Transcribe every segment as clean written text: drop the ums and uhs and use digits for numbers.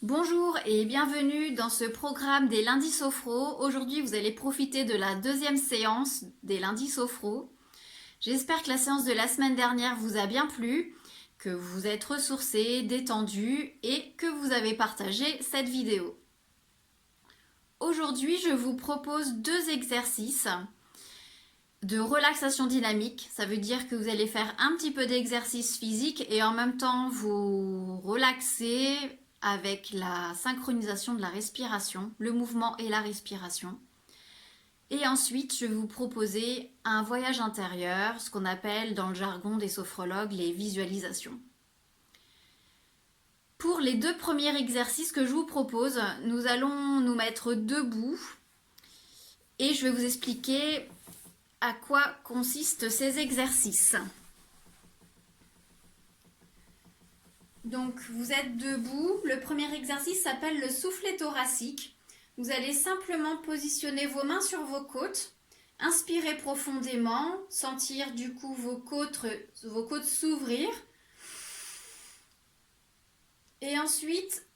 Bonjour et bienvenue dans ce programme des lundis sophro. Aujourd'hui, vous allez profiter de la deuxième séance des lundis sophro. J'espère que la séance de la semaine dernière vous a bien plu, que vous êtes ressourcés, détendus et que vous avez partagé cette vidéo. Aujourd'hui, je vous propose deux exercices de relaxation dynamique. Ça veut dire que vous allez faire un petit peu d'exercice physique et en même temps vous relaxer avec la synchronisation de la respiration, le mouvement et la respiration. Et ensuite, je vais vous proposer un voyage intérieur, ce qu'on appelle dans le jargon des sophrologues les visualisations. Pour les deux premiers exercices que je vous propose, nous allons nous mettre debout et je vais vous expliquer à quoi consistent ces exercices. Donc vous êtes debout. Le premier exercice s'appelle le soufflet thoracique. Vous allez simplement positionner vos mains sur vos côtes. Inspirez profondément, sentir du coup vos côtes s'ouvrir. Et ensuite,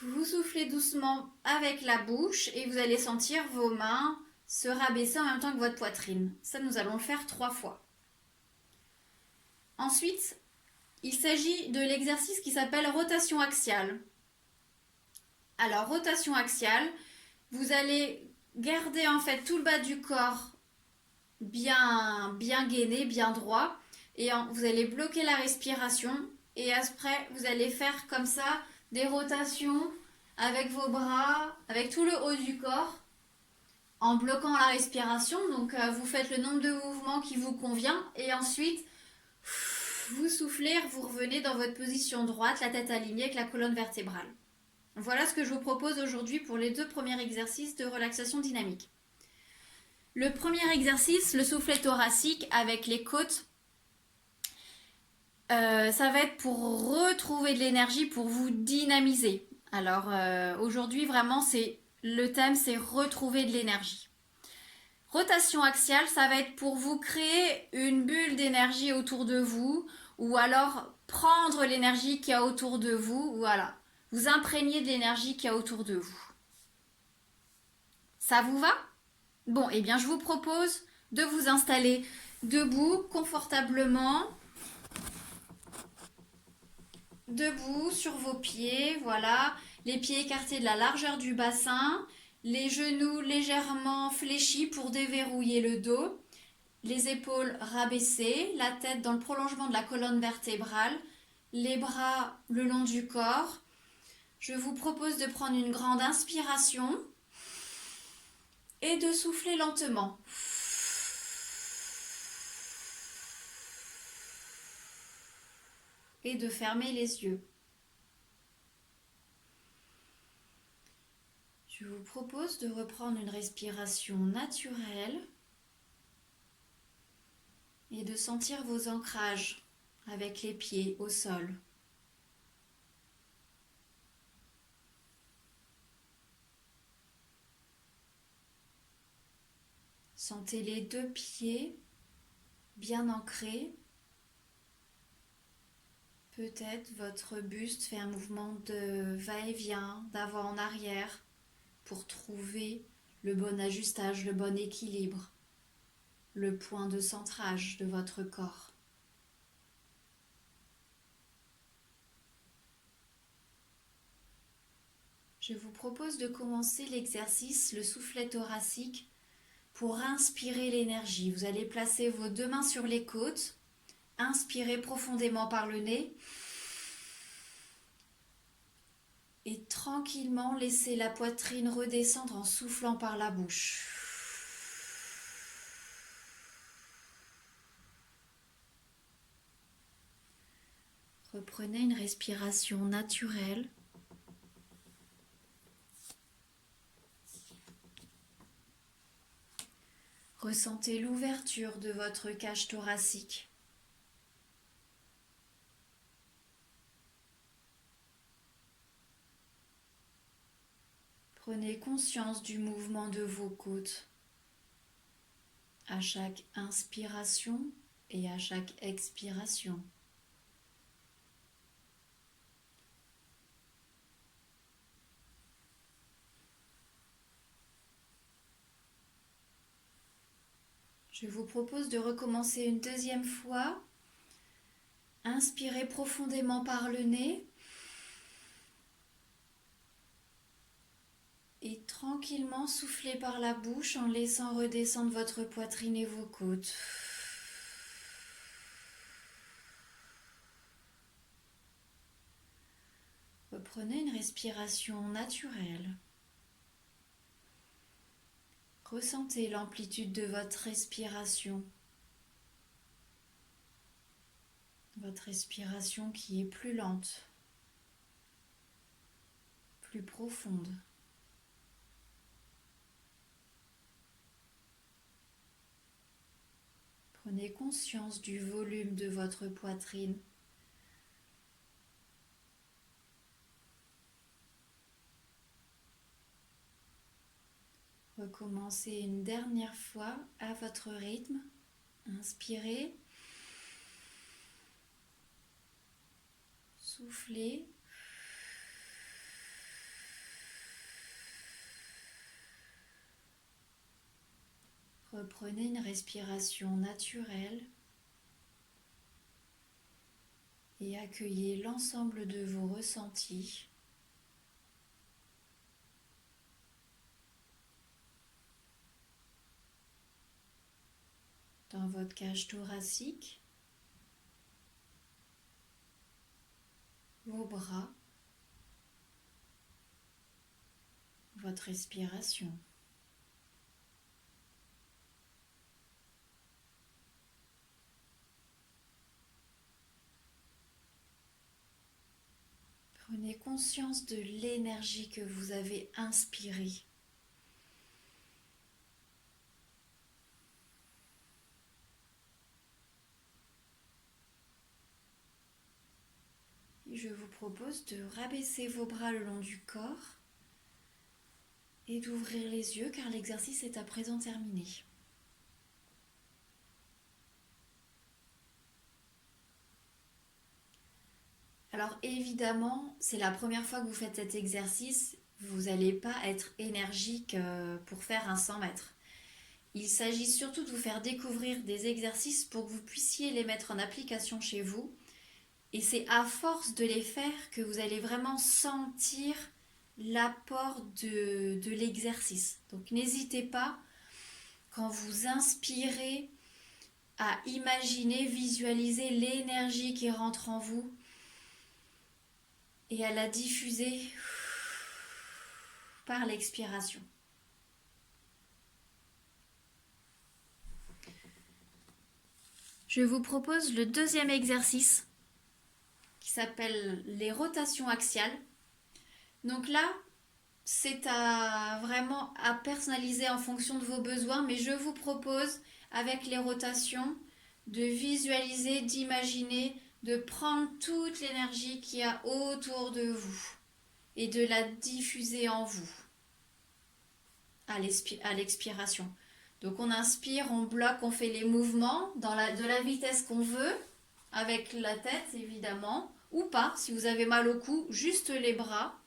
vous soufflez doucement avec la bouche et vous allez sentir vos mains se rabaisser en même temps que votre poitrine. Ça, nous allons le faire 3 fois. Ensuite, il s'agit de l'exercice qui s'appelle rotation axiale. Alors, rotation axiale, vous allez garder en fait tout le bas du corps bien gainé, bien droit, et vous allez bloquer la respiration, et après, vous allez faire comme ça des rotations avec vos bras, avec tout le haut du corps, en bloquant la respiration. Donc, vous faites le nombre de mouvements qui vous convient, et ensuite, vous soufflez, vous revenez dans votre position droite, la tête alignée avec la colonne vertébrale. Voilà ce que je vous propose aujourd'hui pour les deux premiers exercices de relaxation dynamique. Le premier exercice, le soufflet thoracique avec les côtes, ça va être pour retrouver de l'énergie, pour vous dynamiser. Alors aujourd'hui vraiment le thème c'est retrouver de l'énergie. Rotation axiale, ça va être pour vous créer une bulle d'énergie autour de vous ou alors prendre l'énergie qu'il y a autour de vous, voilà. Vous imprégner de l'énergie qu'il y a autour de vous. Ça vous va? Bon, eh bien je vous propose de vous installer debout, confortablement. Debout sur vos pieds, voilà. Les pieds écartés de la largeur du bassin. Les genoux légèrement fléchis pour déverrouiller le dos. Les épaules rabaissées, la tête dans le prolongement de la colonne vertébrale. Les bras le long du corps. Je vous propose de prendre une grande inspiration et de souffler lentement. Et de fermer les yeux. Je vous propose de reprendre une respiration naturelle et de sentir vos ancrages avec les pieds au sol. Sentez les deux pieds bien ancrés. Peut-être votre buste fait un mouvement de va-et-vient, d'avant en arrière, pour trouver le bon ajustage, le bon équilibre, le point de centrage de votre corps. Je vous propose de commencer l'exercice, le soufflet thoracique, pour inspirer l'énergie. Vous allez placer vos deux mains sur les côtes, inspirez profondément par le nez et tranquillement laissez la poitrine redescendre en soufflant par la bouche. Reprenez une respiration naturelle. Ressentez l'ouverture de votre cage thoracique. Prenez conscience du mouvement de vos côtes à chaque inspiration et à chaque expiration. Je vous propose de recommencer une deuxième fois. Inspirez profondément par le nez. Et tranquillement soufflez par la bouche en laissant redescendre votre poitrine et vos côtes. Reprenez une respiration naturelle. Ressentez l'amplitude de votre respiration. Votre respiration qui est plus lente, plus profonde. Prenez conscience du volume de votre poitrine. Recommencez une dernière fois à votre rythme. Inspirez. Soufflez. Reprenez une respiration naturelle et accueillez l'ensemble de vos ressentis. Dans votre cage thoracique, vos bras, votre respiration. Prenez conscience de l'énergie que vous avez inspirée. Et je vous propose de rabaisser vos bras le long du corps et d'ouvrir les yeux car l'exercice est à présent terminé. Alors évidemment, c'est la première fois que vous faites cet exercice, vous n'allez pas être énergique pour faire un 100 mètres. Il s'agit surtout de vous faire découvrir des exercices pour que vous puissiez les mettre en application chez vous. Et c'est à force de les faire que vous allez vraiment sentir l'apport de l'exercice. Donc n'hésitez pas, quand vous inspirez, à imaginer, visualiser l'énergie qui rentre en vous et à la diffuser par l'expiration. Je vous propose le deuxième exercice qui s'appelle les rotations axiales. Donc là, c'est vraiment à personnaliser en fonction de vos besoins, mais je vous propose avec les rotations de visualiser, d'imaginer, de prendre toute l'énergie qu'il y a autour de vous et de la diffuser en vous à l'expiration. Donc on inspire, on bloque, on fait les mouvements de la vitesse qu'on veut, avec la tête évidemment, ou pas, si vous avez mal au cou, juste les bras,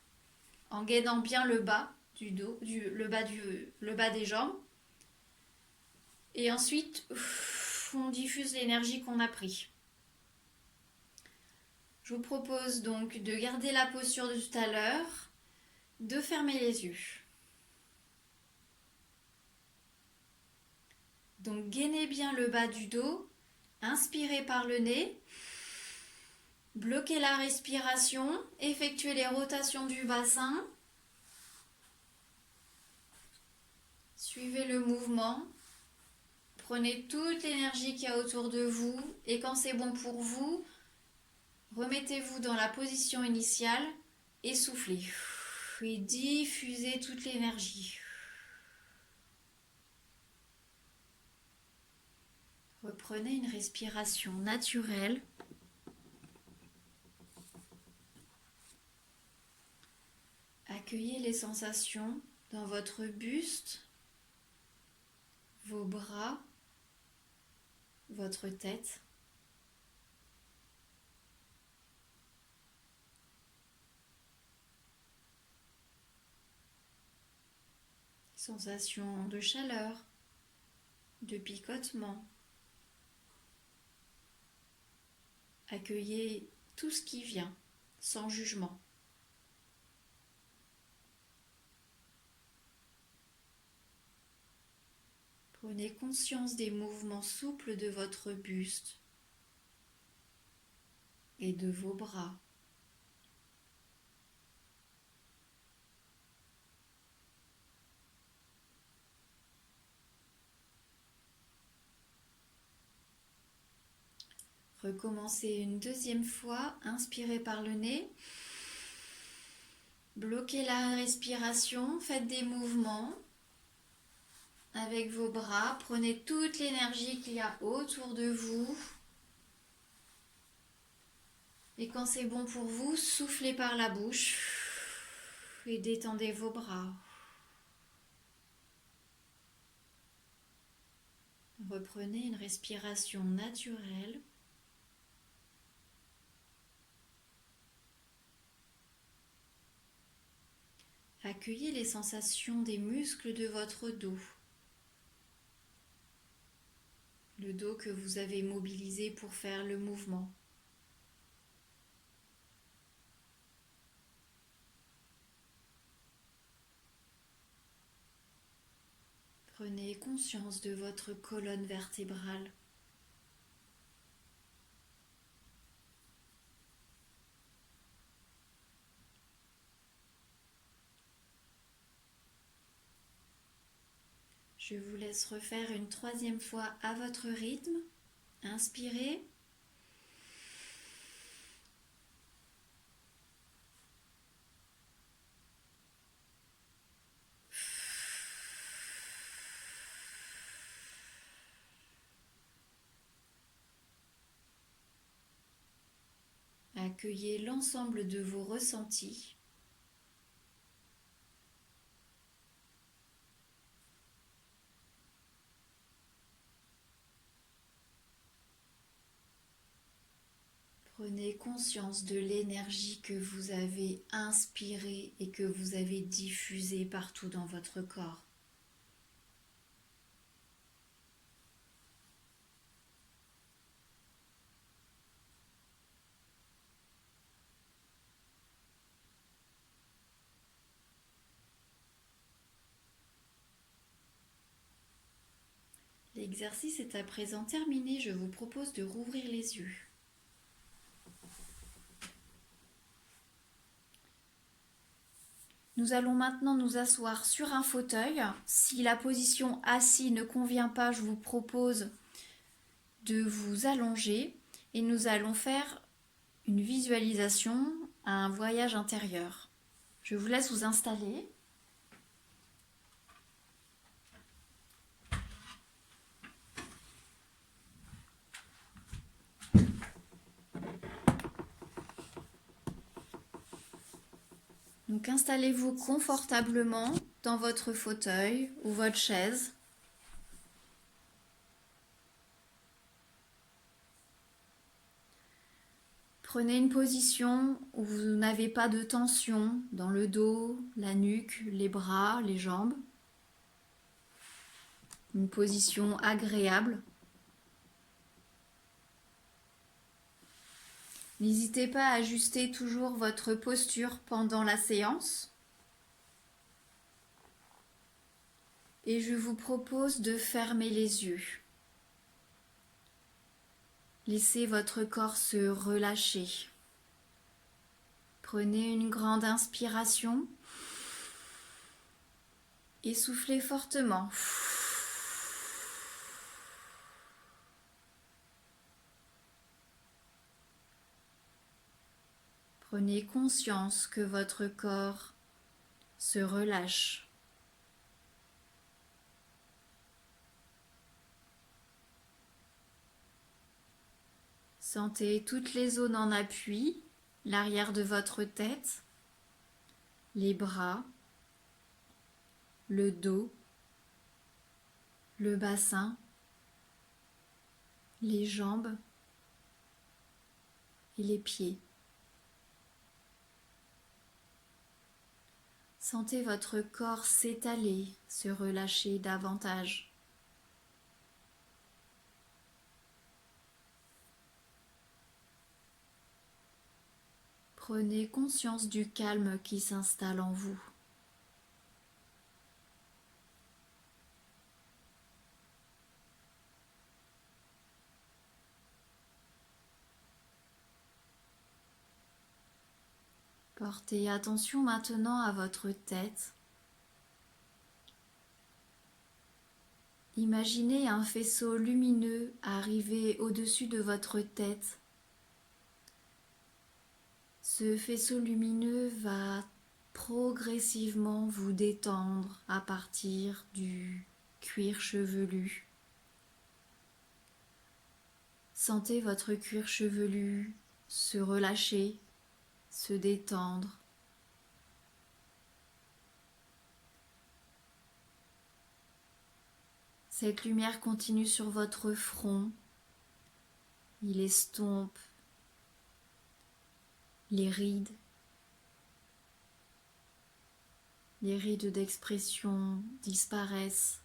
en gainant bien le bas du dos, le bas des jambes. Et ensuite, on diffuse l'énergie qu'on a pris. Je vous propose donc de garder la posture de tout à l'heure, de fermer les yeux. Donc gainez bien le bas du dos, inspirez par le nez, bloquez la respiration, effectuez les rotations du bassin, suivez le mouvement, prenez toute l'énergie qu'il y a autour de vous et quand c'est bon pour vous, remettez-vous dans la position initiale et soufflez et diffusez toute l'énergie. Reprenez une respiration naturelle. Accueillez les sensations dans votre buste, vos bras, votre tête. Sensation de chaleur, de picotement. Accueillez tout ce qui vient, sans jugement. Prenez conscience des mouvements souples de votre buste et de vos bras. Recommencez une deuxième fois, inspirez par le nez, bloquez la respiration, faites des mouvements avec vos bras, prenez toute l'énergie qu'il y a autour de vous et quand c'est bon pour vous, soufflez par la bouche et détendez vos bras. Reprenez une respiration naturelle. Accueillez les sensations des muscles de votre dos. Le dos que vous avez mobilisé pour faire le mouvement. Prenez conscience de votre colonne vertébrale. Je vous laisse refaire une troisième fois à votre rythme. Inspirez. Accueillez l'ensemble de vos ressentis. Prenez conscience de l'énergie que vous avez inspirée et que vous avez diffusée partout dans votre corps. L'exercice est à présent terminé, je vous propose de rouvrir les yeux. Nous allons maintenant nous asseoir sur un fauteuil. Si la position assis ne convient pas, je vous propose de vous allonger et nous allons faire une visualisation à un voyage intérieur. Je vous laisse vous installer. Donc installez-vous confortablement dans votre fauteuil ou votre chaise. Prenez une position où vous n'avez pas de tension dans le dos, la nuque, les bras, les jambes. Une position agréable. N'hésitez pas à ajuster toujours votre posture pendant la séance. Et je vous propose de fermer les yeux. Laissez votre corps se relâcher. Prenez une grande inspiration et soufflez fortement. Prenez conscience que votre corps se relâche. Sentez toutes les zones en appui, l'arrière de votre tête, les bras, le dos, le bassin, les jambes et les pieds. Sentez votre corps s'étaler, se relâcher davantage. Prenez conscience du calme qui s'installe en vous. Portez attention maintenant à votre tête. Imaginez un faisceau lumineux arriver au-dessus de votre tête. Ce faisceau lumineux va progressivement vous détendre à partir du cuir chevelu. Sentez votre cuir chevelu se relâcher, se détendre. Cette lumière continue sur votre front. Il estompe les rides d'expression disparaissent.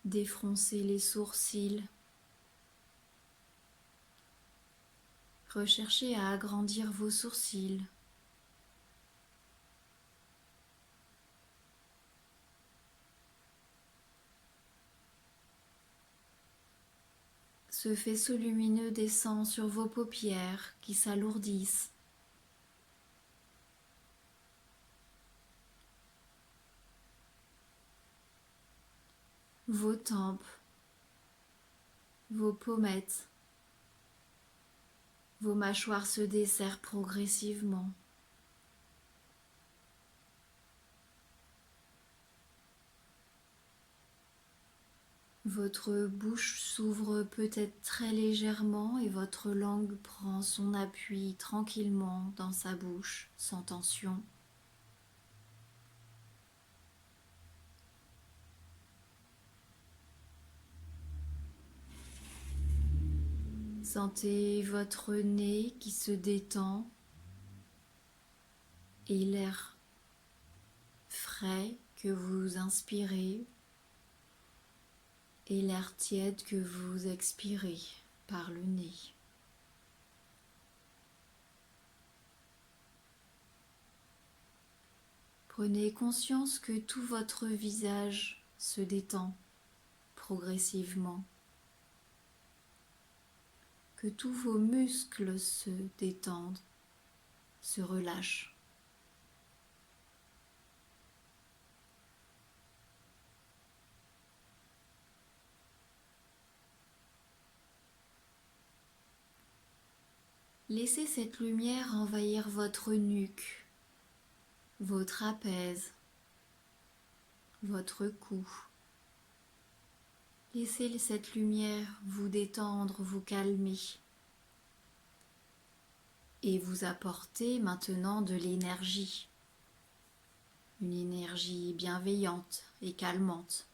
Défroncez les sourcils. Recherchez à agrandir vos sourcils. Ce faisceau lumineux descend sur vos paupières qui s'alourdissent. Vos tempes, vos pommettes, vos mâchoires se desserrent progressivement. Votre bouche s'ouvre peut-être très légèrement et votre langue prend son appui tranquillement dans sa bouche, sans tension. Sentez votre nez qui se détend et l'air frais que vous inspirez et l'air tiède que vous expirez par le nez. Prenez conscience que tout votre visage se détend progressivement, que tous vos muscles se détendent, se relâchent. Laissez cette lumière envahir votre nuque, vos trapèzes, votre cou. Laissez cette lumière vous détendre, vous calmer et vous apporter maintenant de l'énergie, une énergie bienveillante et calmante.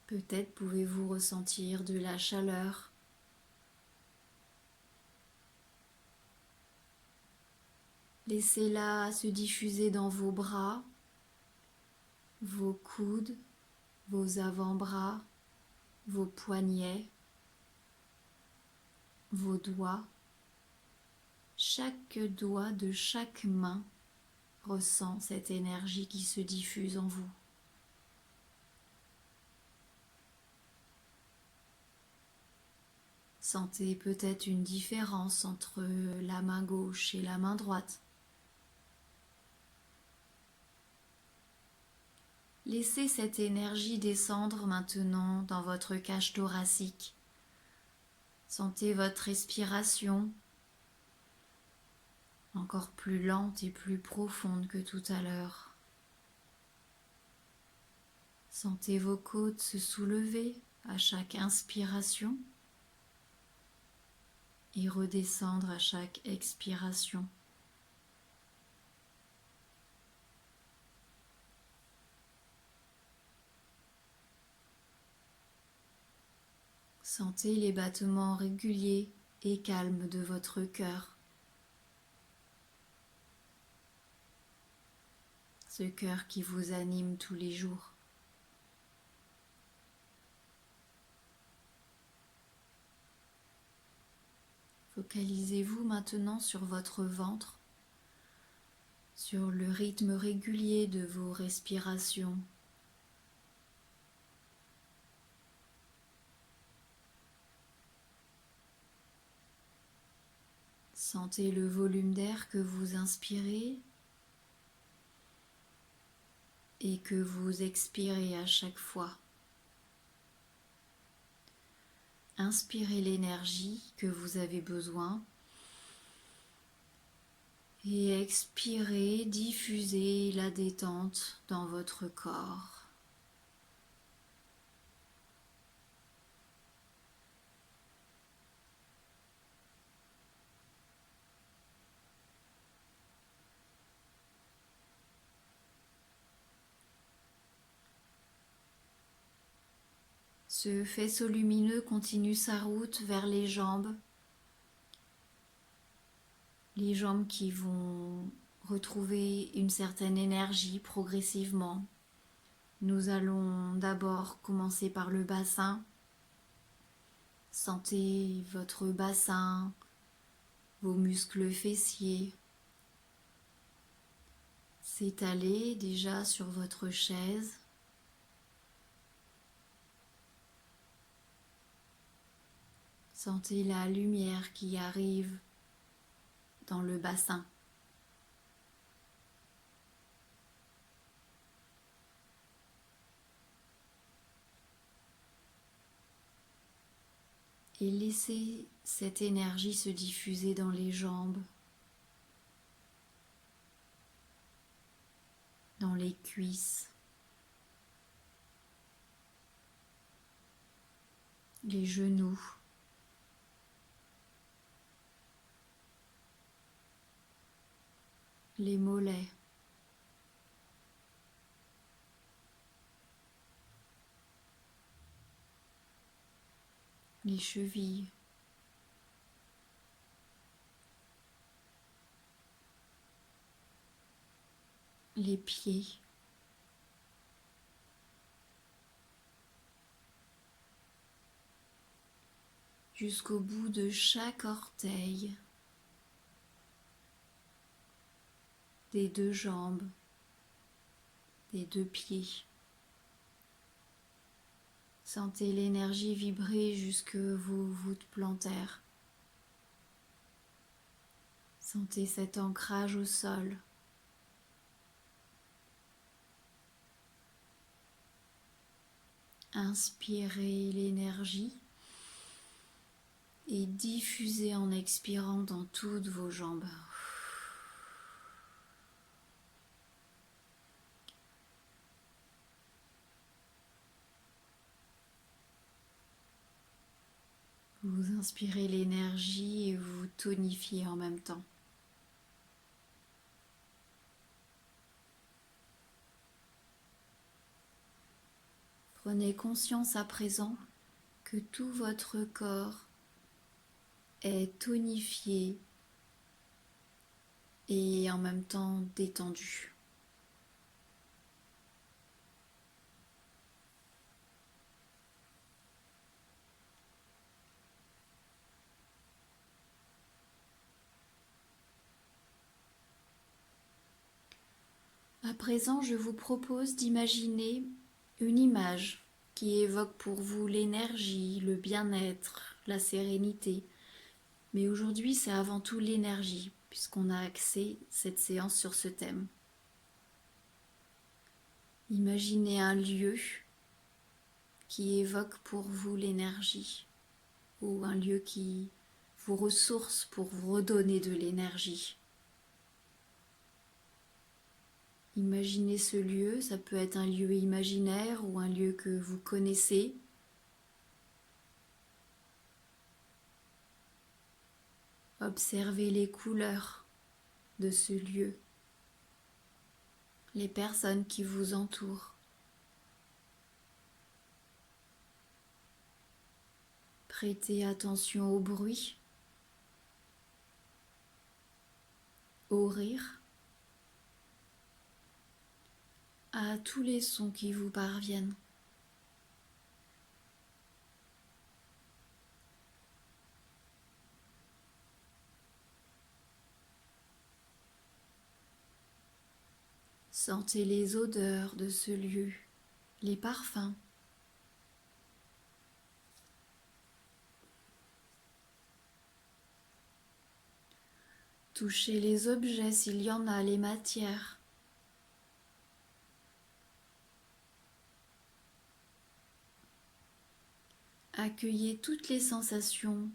Peut-être pouvez-vous ressentir de la chaleur. Laissez-la se diffuser dans vos bras, vos coudes, vos avant-bras, vos poignets, vos doigts. Chaque doigt de chaque main ressent cette énergie qui se diffuse en vous. Sentez peut-être une différence entre la main gauche et la main droite. Laissez cette énergie descendre maintenant dans votre cage thoracique. Sentez votre respiration encore plus lente et plus profonde que tout à l'heure. Sentez vos côtes se soulever à chaque inspiration et redescendre à chaque expiration. Sentez les battements réguliers et calmes de votre cœur. Ce cœur qui vous anime tous les jours. Focalisez-vous maintenant sur votre ventre, sur le rythme régulier de vos respirations. Sentez le volume d'air que vous inspirez et que vous expirez à chaque fois. Inspirez l'énergie que vous avez besoin et expirez, diffusez la détente dans votre corps. Ce faisceau lumineux continue sa route vers les jambes qui vont retrouver une certaine énergie progressivement. Nous allons d'abord commencer par le bassin. Sentez votre bassin, vos muscles fessiers s'étaler déjà sur votre chaise. Sentez la lumière qui arrive dans le bassin. Et laissez cette énergie se diffuser dans les jambes, dans les cuisses, les genoux, les mollets, les chevilles, les pieds, jusqu'au bout de chaque orteil des deux jambes, des deux pieds. Sentez l'énergie vibrer jusque vos voûtes plantaires. Sentez cet ancrage au sol. Inspirez l'énergie et diffusez en expirant dans toutes vos jambes. Vous inspirez l'énergie et vous tonifiez en même temps. Prenez conscience à présent que tout votre corps est tonifié et en même temps détendu. À présent, je vous propose d'imaginer une image qui évoque pour vous l'énergie, le bien-être, la sérénité. Mais aujourd'hui, c'est avant tout l'énergie, puisqu'on a axé cette séance sur ce thème. Imaginez un lieu qui évoque pour vous l'énergie, ou un lieu qui vous ressource pour vous redonner de l'énergie. Imaginez ce lieu, ça peut être un lieu imaginaire ou un lieu que vous connaissez. Observez les couleurs de ce lieu, les personnes qui vous entourent. Prêtez attention au bruit, au rire, à tous les sons qui vous parviennent. Sentez les odeurs de ce lieu, les parfums. Touchez les objets s'il y en a, les matières. Accueillez toutes les sensations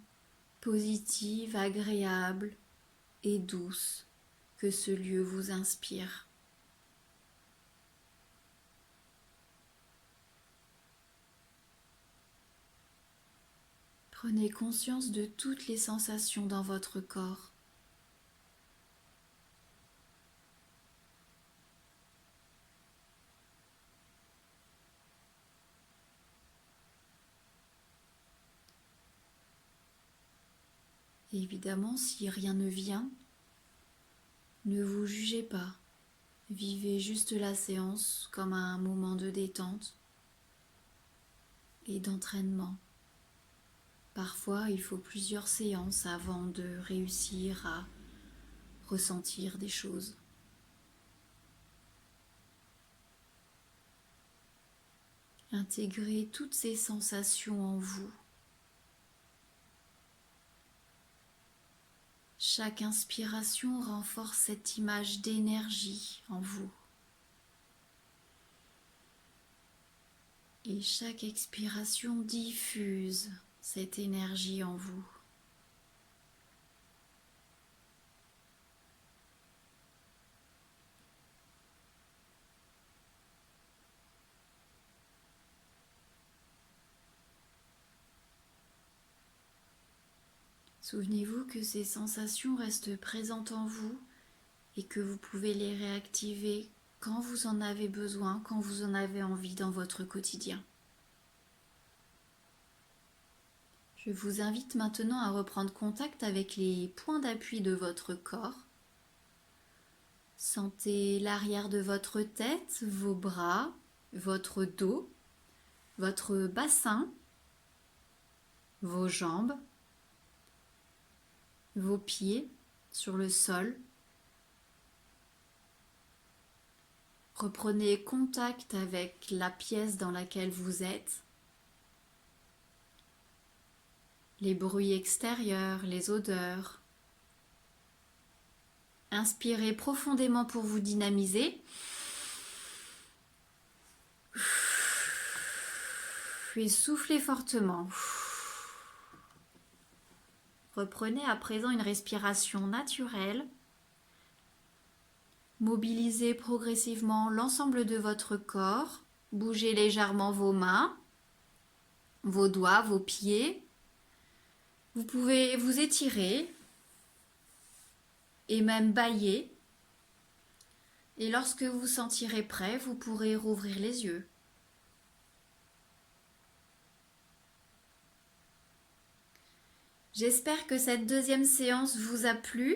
positives, agréables et douces que ce lieu vous inspire. Prenez conscience de toutes les sensations dans votre corps. Et évidemment, si rien ne vient, ne vous jugez pas. Vivez juste la séance comme un moment de détente et d'entraînement. Parfois, il faut plusieurs séances avant de réussir à ressentir des choses. Intégrez toutes ces sensations en vous. Chaque inspiration renforce cette image d'énergie en vous. Et chaque expiration diffuse cette énergie en vous. Souvenez-vous que ces sensations restent présentes en vous et que vous pouvez les réactiver quand vous en avez besoin, quand vous en avez envie dans votre quotidien. Je vous invite maintenant à reprendre contact avec les points d'appui de votre corps. Sentez l'arrière de votre tête, vos bras, votre dos, votre bassin, vos jambes, vos pieds sur le sol. Reprenez contact avec la pièce dans laquelle vous êtes. Les bruits extérieurs, les odeurs. Inspirez profondément pour vous dynamiser. Et soufflez fortement. Reprenez à présent une respiration naturelle. Mobilisez progressivement l'ensemble de votre corps. Bougez légèrement vos mains, vos doigts, vos pieds. Vous pouvez vous étirer et même bâiller. Et lorsque vous vous sentirez prêt, vous pourrez rouvrir les yeux. J'espère que cette deuxième séance vous a plu,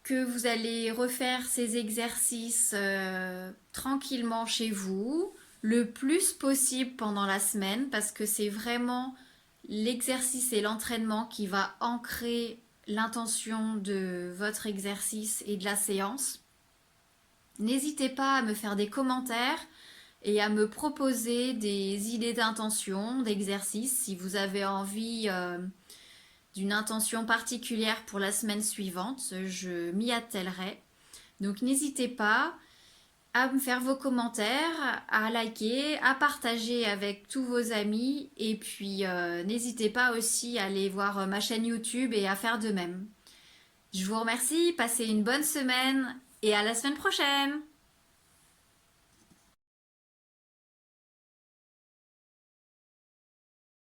que vous allez refaire ces exercices tranquillement chez vous, le plus possible pendant la semaine, parce que c'est vraiment l'exercice et l'entraînement qui va ancrer l'intention de votre exercice et de la séance. N'hésitez pas à me faire des commentaires et à me proposer des idées d'intention, d'exercice, si vous avez envie d'une intention particulière pour la semaine suivante, je m'y attellerai. Donc n'hésitez pas à me faire vos commentaires, à liker, à partager avec tous vos amis et puis n'hésitez pas aussi à aller voir ma chaîne YouTube et à faire de même. Je vous remercie, passez une bonne semaine et à la semaine prochaine!